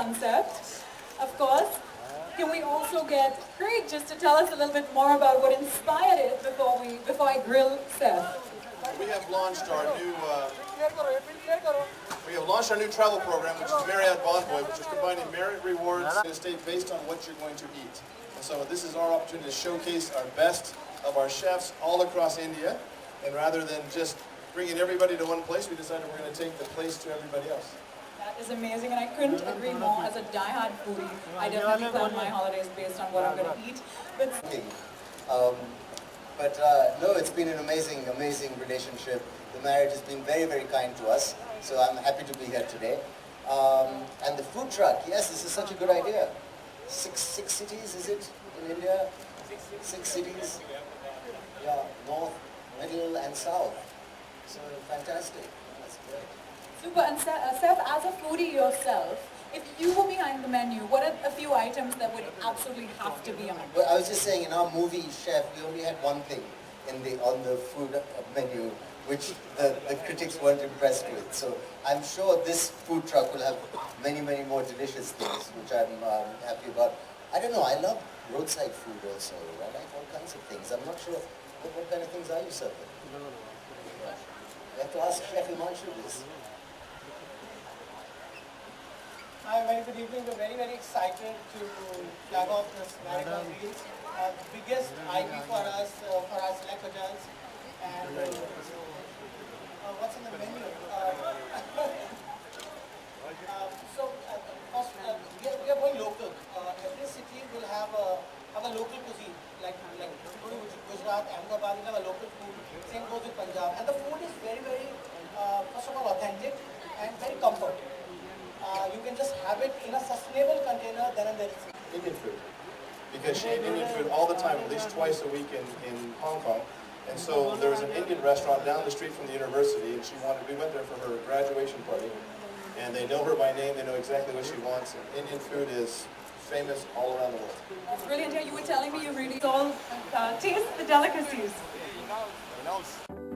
concept, of course. Can we also get Craig just to tell us a little bit more about what inspired it before I grill Saif? We have launched our new travel program, which is Marriott Bonvoy, which is combining Marriott rewards and a stay based on what you're going to eat. And so this is our opportunity to showcase our best of our chefs all across India. And rather than just bringing everybody to one place, we decided we're going to take the place to everybody else. That is amazing, and I couldn't agree more. As a die-hard foodie, I definitely plan my holidays based on what I'm going to eat. No, it's been an amazing relationship. The Marriott has been very, very kind to us, so I'm happy to be here today. And the food truck, yes, this is such a good idea. Six cities, is it, in India? Six cities. Yeah, north, middle, and south. So fantastic. That's great. Super. And Saif, as a foodie yourself, if you were behind the menu, what are a few items that would absolutely have to be on? Well, I was just saying, in our movie Chef, we only had one thing on the food menu, which the critics weren't impressed with. So I'm sure this food truck will have many, many more delicious things, which I'm happy about. I don't know, I love roadside food also. I like all kinds of things. I'm not sure what kind of things are you serving? You have to ask Saifalikhanlaunchfoodtruck this. Hi, very good evening. We're very, very excited to flag off this Marriott Reels. Biggest IP for us, for our select hotels. And what's in the menu? We are going local. Every city will have a local cuisine. Like Gujarat, Ahmedabad will have a local food. Same goes with Punjab. And the food is very, very, first of all, authentic and very comfort. You can just have it in a sustainable container then and there. Indian food. Because she ate Indian food all the time, at least twice a week in Hong Kong. And so there was an Indian restaurant down the street from the university, and we went there for her graduation party. And they know her by name, they know exactly what she wants. And Indian food is famous all around the world. It's brilliant. You were telling me you really all taste the delicacies. He knows.